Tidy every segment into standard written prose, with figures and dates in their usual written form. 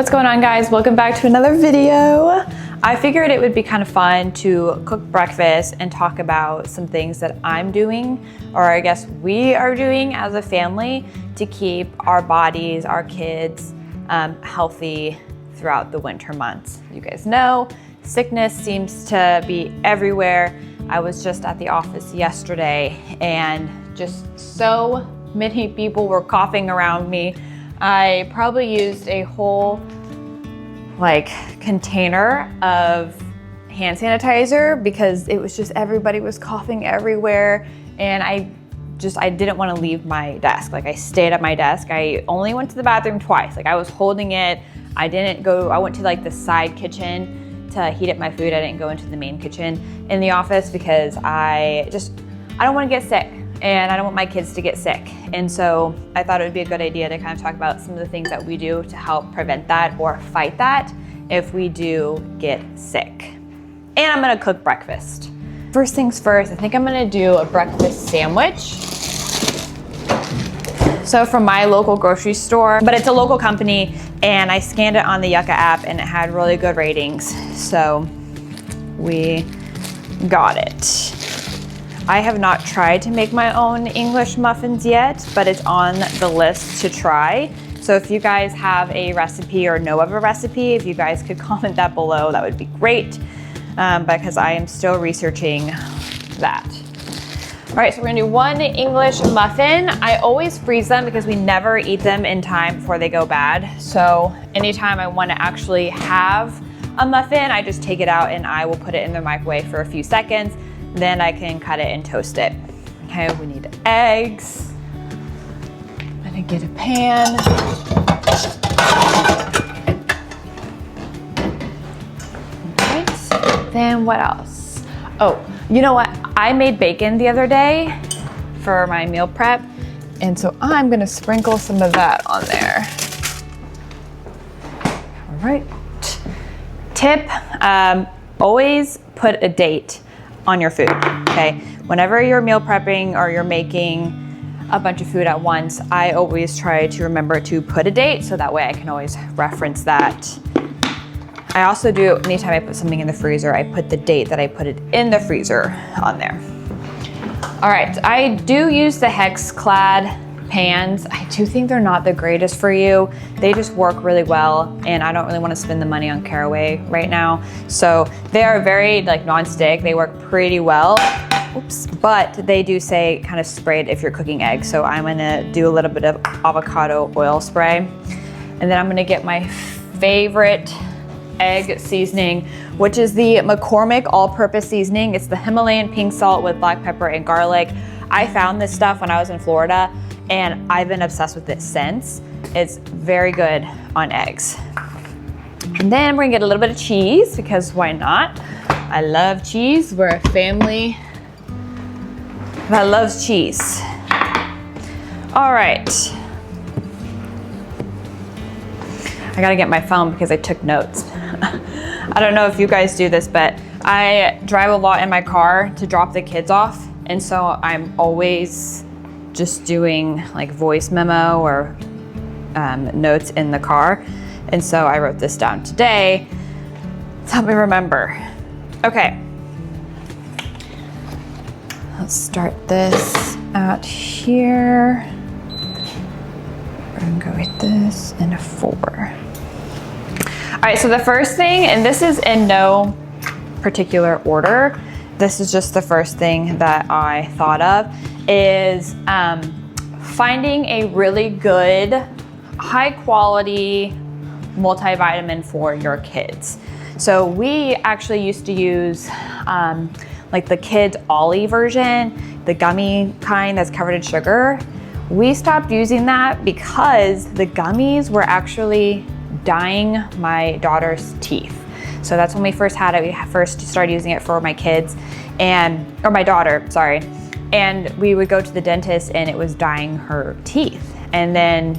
What's going on, guys? Welcome back to another video. I figured it would be kind of fun to cook breakfast and talk about some things that I'm doing, or I guess we are doing as a family to keep our bodies, our kids healthy throughout the winter months. You guys know, sickness seems to be everywhere. I was just at the office yesterday and just so many people were coughing around me. I probably used a whole container of hand sanitizer because it was just everybody was coughing everywhere, and I didn't want to leave my desk. I stayed at my desk. I only went to the bathroom twice. I was holding it. I went to the side kitchen to heat up my food. I didn't go into the main kitchen in the office because I don't want to get sick. And I don't want my kids to get sick. And so I thought it would be a good idea to kind of talk about some of the things that we do to help prevent that or fight that if we do get sick. And I'm gonna cook breakfast. First things first, I think I'm gonna do a breakfast sandwich. So from my local grocery store, but it's a local company, and I scanned it on the Yucca app and it had really good ratings. So we got it. I have not tried to make my own English muffins yet, but it's on the list to try. So if you guys have a recipe or know of a recipe, if you guys could comment that below, that would be great, because I am still researching that. All right, so we're gonna do one English muffin. I always freeze them because we never eat them in time before they go bad. So anytime I wanna actually have a muffin, I just take it out and I will put it in the microwave for a few seconds. Then I can cut it and toast it. Okay, we need eggs. I'm gonna get a pan. Right, then what else? Oh, you know what? I made bacon the other day for my meal prep, and so I'm gonna sprinkle some of that on there. All right. Tip, always put a date on your food, okay? Whenever you're meal prepping or you're making a bunch of food at once, I always try to remember to put a date so that way I can always reference that. I also do, anytime I put something in the freezer, I put the date that I put it in the freezer on there. All right, I do use the hex-clad pans. I do think they're not the greatest for you. They just work really well, and I don't really want to spend the money on caraway right now. So they are very non-stick. They work pretty well. Oops, but they do say kind of spray it if you're cooking eggs. So I'm gonna do a little bit of avocado oil spray. And then I'm gonna get my favorite egg seasoning, which is the McCormick all-purpose seasoning. It's the Himalayan pink salt with black pepper and garlic. I found this stuff when I was in Florida, and I've been obsessed with it since. It's very good on eggs. And then we're gonna get a little bit of cheese, because why not? I love cheese. We're a family that loves cheese. All right. I gotta get my phone because I took notes. I don't know if you guys do this, but I drive a lot in my car to drop the kids off, and so I'm always just doing voice memo or notes in the car. And so I wrote this down today to help me remember. Okay, let's start this out here. We're gonna go with this in a 4. All right, so the first thing, and this is in no particular order, this is just the first thing that I thought of, is finding a really good, high quality multivitamin for your kids. So we actually used to use the kids Ollie version, the gummy kind that's covered in sugar. We stopped using that because the gummies were actually dyeing my daughter's teeth. So that's when we first had it. We first started using it for my kids or my daughter, sorry. And we would go to the dentist and it was dyeing her teeth. And then,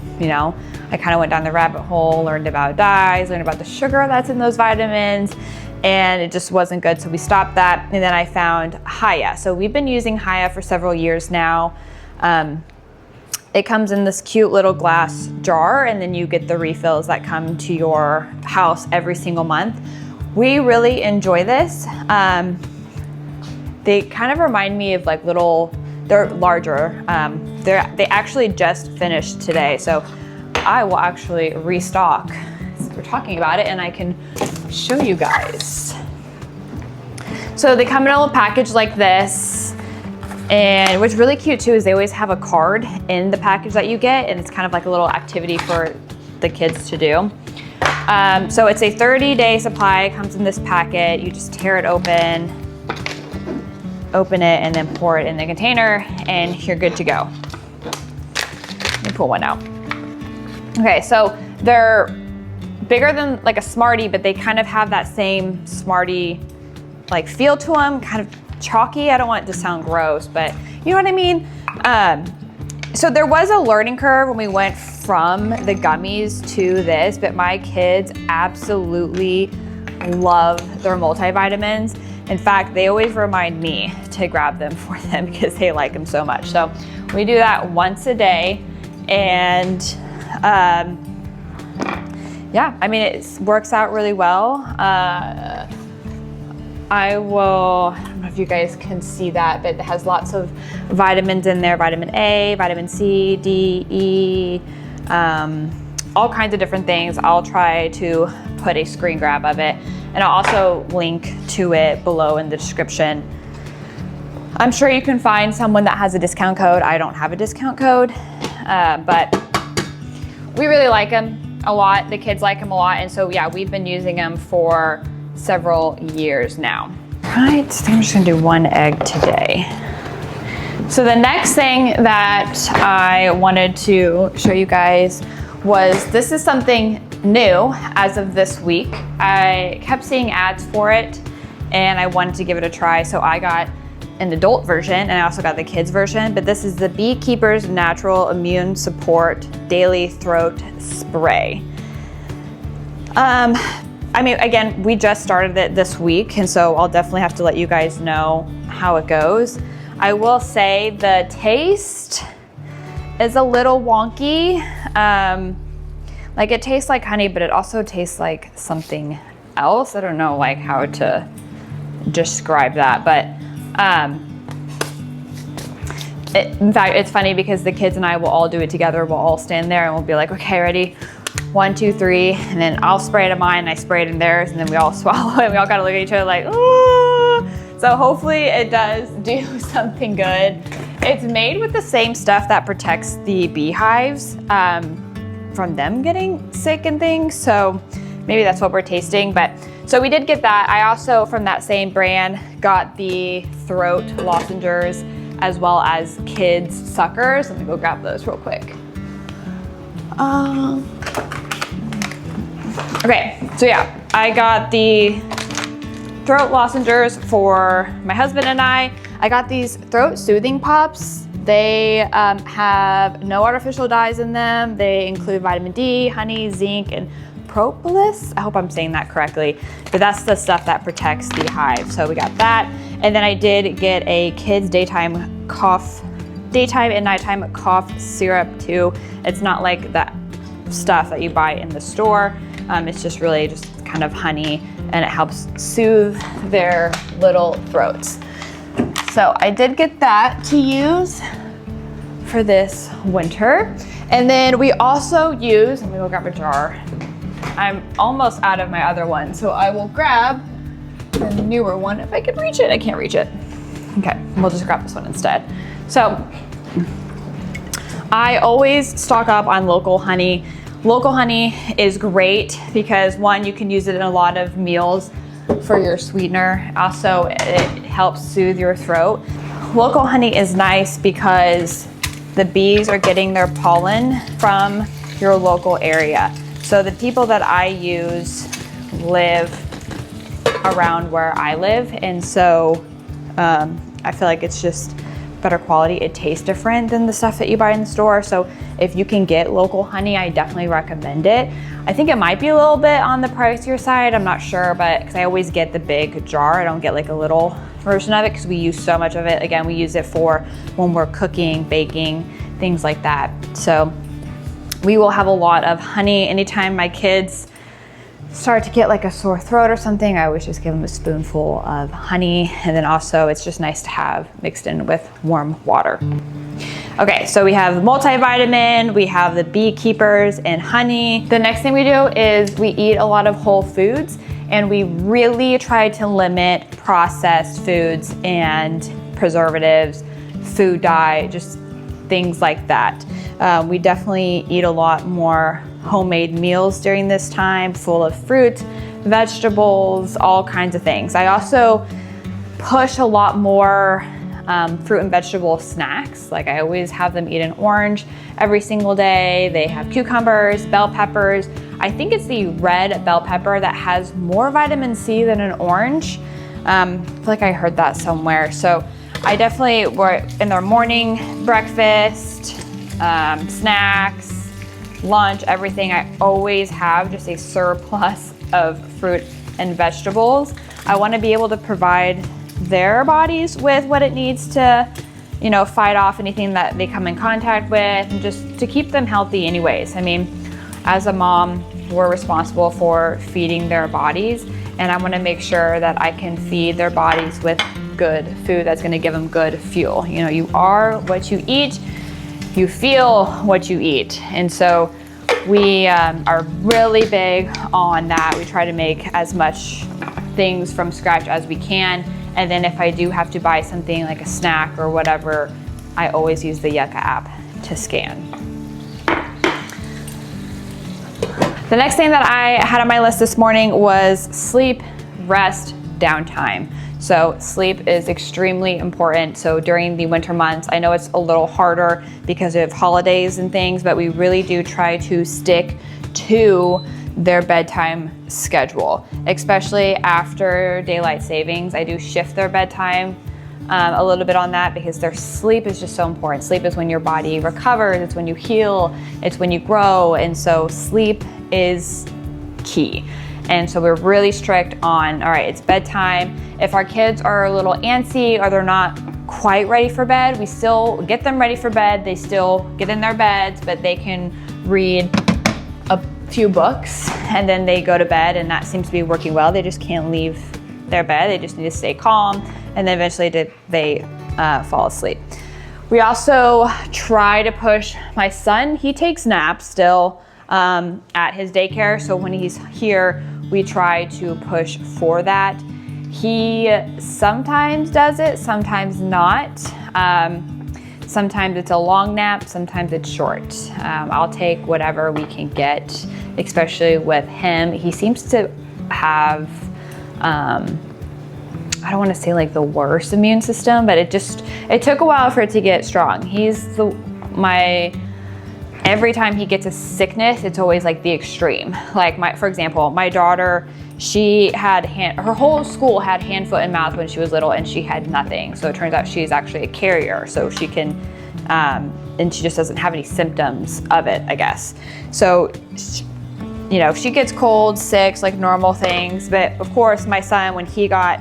I kind of went down the rabbit hole, learned about dyes, learned about the sugar that's in those vitamins, and it just wasn't good. So we stopped that. And then I found Haya. So we've been using Haya for several years now. It comes in this cute little glass jar, and then you get the refills that come to your house every single month. We really enjoy this. They kind of remind me of like little, they're larger. They actually just finished today, so I will actually restock. We're talking about it, and I can show you guys. So they come in a little package like this, and what's really cute too is they always have a card in the package that you get, and it's kind of like a little activity for the kids to do. So it's a 30-day supply. It comes in this packet. You just tear it open it, and then pour it in the container, and you're good to go. Let me pull one out. Okay, so they're bigger than like a Smartie, but they kind of have that same Smartie like feel to them, kind of chalky. I don't want it to sound gross, but you know what I mean? So there was a learning curve when we went from the gummies to this, but my kids absolutely love their multivitamins. In fact, they always remind me to grab them for them because they like them so much. So we do that once a day, and yeah, I mean, it works out really well. I don't know if you guys can see that, but it has lots of vitamins in there, vitamin A, vitamin C, D, E, all kinds of different things. I'll try to put a screen grab of it, and I'll also link to it below in the description. I'm sure you can find someone that has a discount code. I don't have a discount code, but we really like them a lot. The kids like them a lot, and so yeah, we've been using them for several years now. Right, I think I'm just gonna do one egg today. So the next thing that I wanted to show you guys was, this is something new as of this week. I kept seeing ads for it, and I wanted to give it a try, so I got an adult version, and I also got the kids version, but this is the Beekeeper's Natural Immune Support Daily Throat Spray. I mean, again, we just started it this week, and so I'll definitely have to let you guys know how it goes. I will say the taste is a little wonky. Like, it tastes like honey, but it also tastes like something else. I don't know like how to describe that, but in fact, it's funny because the kids and I will all do it together. We'll all stand there and we'll be like, okay, ready? 1, 2, 3, and then I'll spray it in mine, I spray it in theirs, and then we all swallow it. We all gotta look at each other like, ooh. So hopefully it does do something good. It's made with the same stuff that protects the beehives from them getting sick and things. So maybe that's what we're tasting. But so we did get that. I also, from that same brand, got the throat lozenges as well as kids suckers. Let me go grab those real quick. Okay, so yeah, I got the throat lozenges for my husband and I. I got these throat soothing pops. They have no artificial dyes in them. They include vitamin D, honey, zinc, and propolis. I hope I'm saying that correctly, but that's the stuff that protects the hive. So we got that. And then I did get a kids daytime and nighttime cough syrup too. It's not like that stuff that you buy in the store. It's just really just kind of honey, and it helps soothe their little throats. So I did get that to use for this winter. And then we also use, let me go grab a jar. I'm almost out of my other one, so I will grab the newer one if I can reach it. I can't reach it. Okay, we'll just grab this one instead. So I always stock up on local honey. Local honey is great because, one, you can use it in a lot of meals for your sweetener. Also, it helps soothe your throat. Local honey is nice because the bees are getting their pollen from your local area. So the people that I use live around where I live, and so I feel like it's just better quality. It tastes different than the stuff that you buy in the store. So if you can get local honey, I definitely recommend it. I think it might be a little bit on the pricier side, I'm not sure, but because I always get the big jar, I don't get like a little version of it because we use so much of it. Again, we use it for when we're cooking, baking, things like that. So we will have a lot of honey. Anytime my kids start to get like a sore throat or something, I always just give them a spoonful of honey. And then also it's just nice to have mixed in with warm water. Okay, so we have multivitamin, we have the beekeepers and honey. The next thing we do is we eat a lot of whole foods, and we really try to limit processed foods and preservatives, food dye, just things like that. We definitely eat a lot more homemade meals during this time, full of fruit, vegetables, all kinds of things. I also push a lot more fruit and vegetable snacks. Like I always have them eat an orange every single day. They have cucumbers, bell peppers. I think it's the red bell pepper that has more vitamin C than an orange. I feel like I heard that somewhere. So I definitely, in their morning breakfast, snacks, lunch, everything, I always have just a surplus of fruit and vegetables. I want to be able to provide their bodies with what it needs to, you know, fight off anything that they come in contact with, and just to keep them healthy anyways. I mean, as a mom, we're responsible for feeding their bodies, and I want to make sure that I can feed their bodies with good food that's going to give them good fuel. You know, you are what you eat, you feel what you eat. And so we are really big on that. We try to make as much things from scratch as we can. And then if I do have to buy something like a snack or whatever, I always use the Yucca app to scan. The next thing that I had on my list this morning was sleep, rest, downtime. So sleep is extremely important. So during the winter months, I know it's a little harder because of holidays and things, but we really do try to stick to their bedtime schedule, especially after daylight savings. I do shift their bedtime a little bit on that because their sleep is just so important. Sleep is when your body recovers, it's when you heal, it's when you grow, and so sleep is key. And so we're really strict on, all right, it's bedtime. If our kids are a little antsy or they're not quite ready for bed, we still get them ready for bed. They still get in their beds, but they can read a few books and then they go to bed, and that seems to be working well. They just can't leave their bed. They just need to stay calm, and then eventually they fall asleep. We also try to push my son. He takes naps still at his daycare, so when he's here, we try to push for that. He sometimes does it, sometimes not. Sometimes it's a long nap, sometimes it's short. I'll take whatever we can get, especially with him. He seems to have, I don't want to say like the worst immune system, but it took a while for it to get strong. Every time he gets a sickness, it's always like the extreme. Like for example, my daughter, her whole school had hand, foot, and mouth when she was little, and she had nothing. So it turns out she's actually a carrier. So she can, and she just doesn't have any symptoms of it, I guess. So, you know, she gets cold, sick, like normal things. But of course, my son, when he got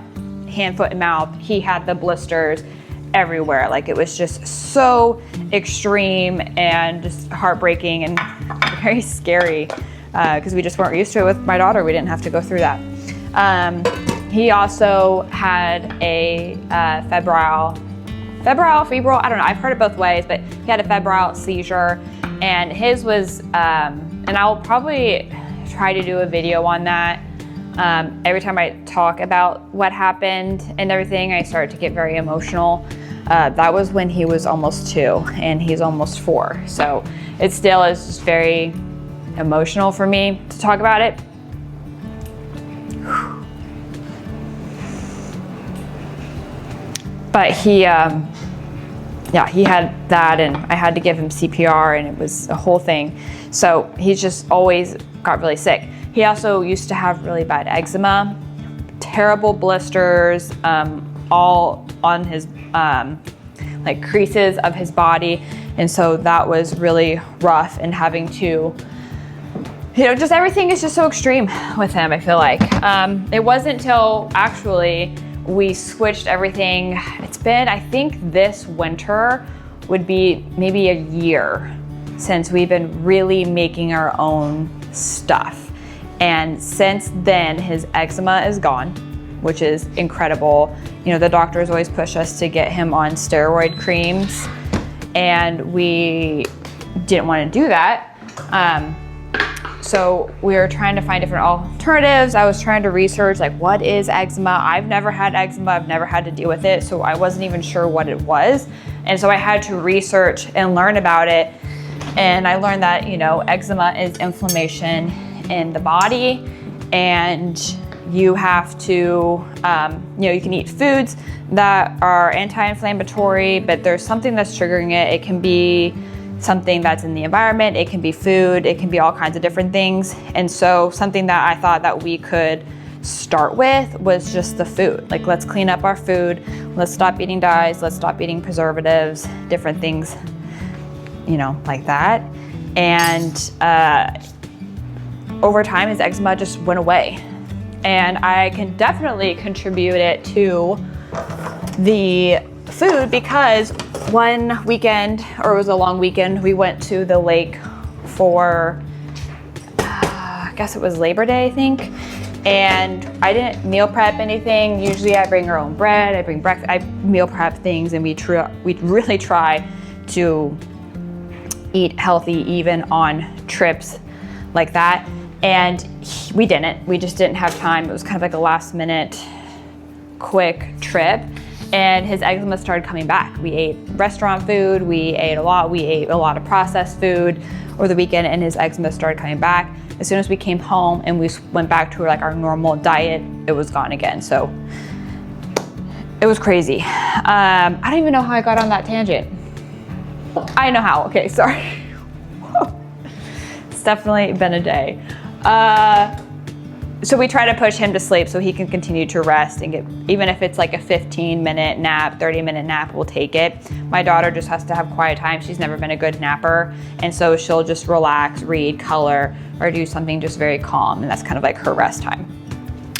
hand, foot, and mouth, he had the blisters everywhere. Like it was just so extreme and just heartbreaking and very scary because we just weren't used to it with my daughter. We didn't have to go through that. He also had a febrile, I don't know, I've heard it both ways, but he had a febrile seizure, and his was, and I'll probably try to do a video on that. Every time I talk about what happened and everything, I start to get very emotional. That was when he was almost 2 and he's almost 4. So it still is just very emotional for me to talk about it. But he had that, and I had to give him CPR, and it was a whole thing. So he's just always got really sick. He also used to have really bad eczema, terrible blisters, all on his, like creases of his body. And so that was really rough, and having to, you know, just everything is just so extreme with him, I feel like. It wasn't until actually we switched everything. It's been, I think this winter would be maybe a year since we've been really making our own stuff. And since then, his eczema is gone, which is incredible. You know, the doctors always push us to get him on steroid creams, and we didn't want to do that. So we were trying to find different alternatives. I was trying to research, like, what is eczema? I've never had eczema. I've never had to deal with it, so I wasn't even sure what it was. And so I had to research and learn about it. And I learned that, you know, eczema is inflammation in the body, and you have to, you know, you can eat foods that are anti-inflammatory, but there's something that's triggering it. It can be something that's in the environment, it can be food, it can be all kinds of different things. And so something that I thought that we could start with was just the food. Like, let's clean up our food, let's stop eating dyes, let's stop eating preservatives, different things, you know, like that. And over time, his eczema just went away. And I can definitely contribute it to the food, because one weekend, or it was a long weekend, we went to the lake for, I guess it was Labor Day, I think. And I didn't meal prep anything. Usually I bring our own bread, I bring breakfast, I meal prep things, and we really try to eat healthy even on trips like that. And we didn't. We just didn't have time. It was kind of like a last minute quick trip, and his eczema started coming back. We ate restaurant food, we ate a lot of processed food over the weekend, and his eczema started coming back. As soon as we came home and we went back to like our normal diet, it was gone again. So it was crazy. I don't even know how I got on that tangent. I know how. Okay, sorry. It's definitely been a day. So we try to push him to sleep so he can continue to rest and get, even if it's like a 15-minute nap, 30-minute nap, we'll take it. My daughter just has to have quiet time. She's never been a good napper. And so she'll just relax, read, color, or do something just very calm. And that's kind of like her rest time.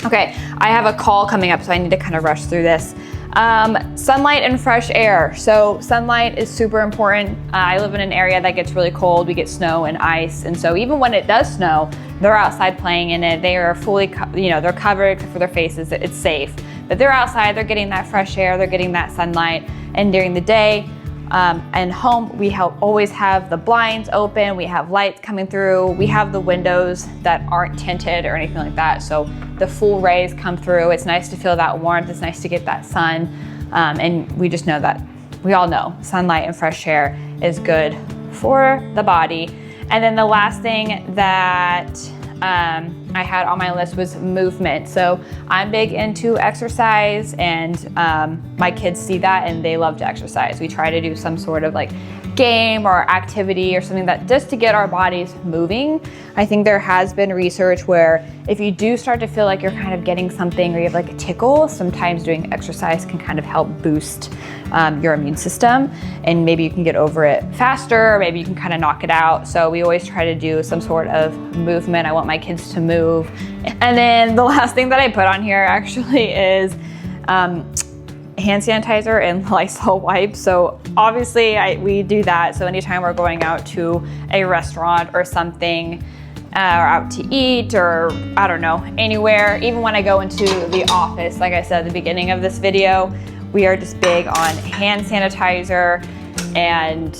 Okay, I have a call coming up, so I need to kind of rush through this. Sunlight and fresh air. So sunlight is super important. I live in an area that gets really cold. We get snow and ice. And so even when it does snow, they're outside playing in it. They are fully, they're covered except for their faces. It's safe. But they're outside, they're getting that fresh air, they're getting that sunlight. And during the day, and home, we always have the blinds open, we have lights coming through, we have the windows that aren't tinted or anything like that, so the full rays come through. It's nice to feel that warmth, it's nice to get that sun, and we just know that, we all know sunlight and fresh air is good for the body. And then the last thing that I had on my list was movement. So I'm big into exercise, and my kids see that and they love to exercise. We try to do some sort of like game or activity or something that just to get our bodies moving. I think there has been research where if you do start to feel like you're kind of getting something or you have like a tickle, sometimes doing exercise can kind of help boost your immune system, and maybe you can get over it faster, or maybe you can kind of knock it out. So we always try to do some sort of movement. I want my kids to move. And then the last thing that I put on here actually is hand sanitizer and Lysol wipes. So obviously we do that. So anytime we're going out to a restaurant or something, or out to eat, or I don't know, anywhere, even when I go into the office, like I said at the beginning of this video, we are just big on hand sanitizer and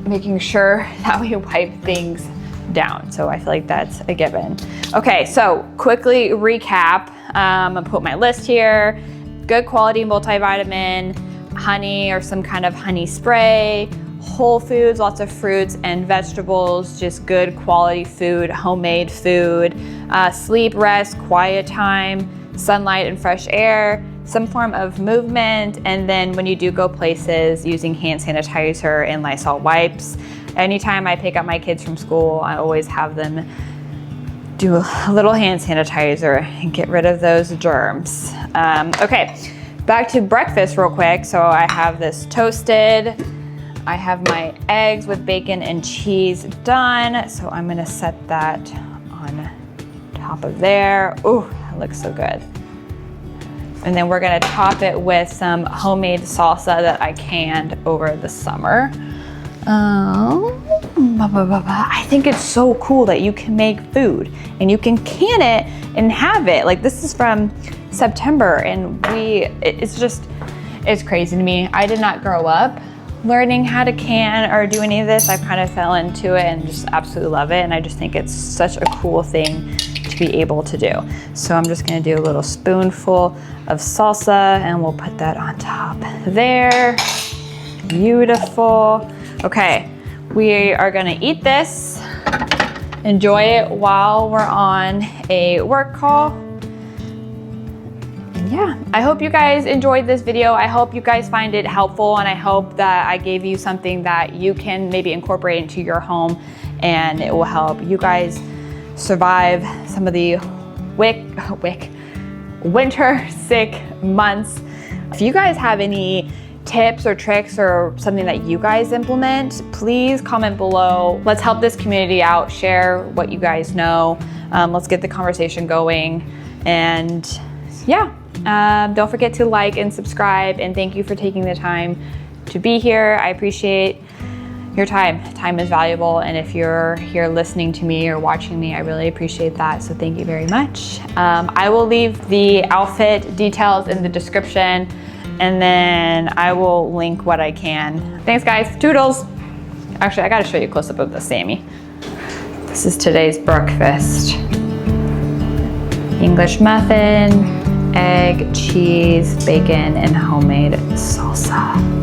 making sure that we wipe things down. So I feel like that's a given. Okay, so quickly recap. I'm gonna put my list here. Good quality multivitamin, honey or some kind of honey spray, whole foods, lots of fruits and vegetables, just good quality food, homemade food, sleep, rest, quiet time, sunlight and fresh air, some form of movement, and then when you do go places, using hand sanitizer and Lysol wipes. Anytime I pick up my kids from school, I always have them do a little hand sanitizer and get rid of those germs. Okay, back to breakfast real quick. So I have this toasted. I have my eggs with bacon and cheese done. So I'm gonna set that on top of there. Ooh, that looks so good. And then we're gonna top it with some homemade salsa that I canned over the summer. I think it's so cool that you can make food and you can can it and have it. Like, this is from September, and it's crazy to me. I did not grow up learning how to can or do any of this. I kind of fell into it and just absolutely love it. And I just think it's such a cool thing to be able to do. So I'm just gonna do a little spoonful of salsa and we'll put that on top there. Beautiful. Okay, we are gonna eat this, enjoy it while we're on a work call. Yeah, I hope you guys enjoyed this video. I hope you guys find it helpful, and I hope that I gave you something that you can maybe incorporate into your home, and it will help you guys survive some of the winter sick months. If you guys have any tips or tricks or something that you guys implement, please comment below. Let's help this community out, share what you guys know. Let's get the conversation going. And yeah, don't forget to like and subscribe, and thank you for taking the time to be here. I appreciate your time. Time is valuable, and if you're here listening to me or watching me, I really appreciate that, so thank you very much. I will leave the outfit details in the description, and then I will link what I can. Thanks guys, toodles. Actually, I gotta show you a close-up of the Sammy. This is today's breakfast. English muffin, egg, cheese, bacon, and homemade salsa.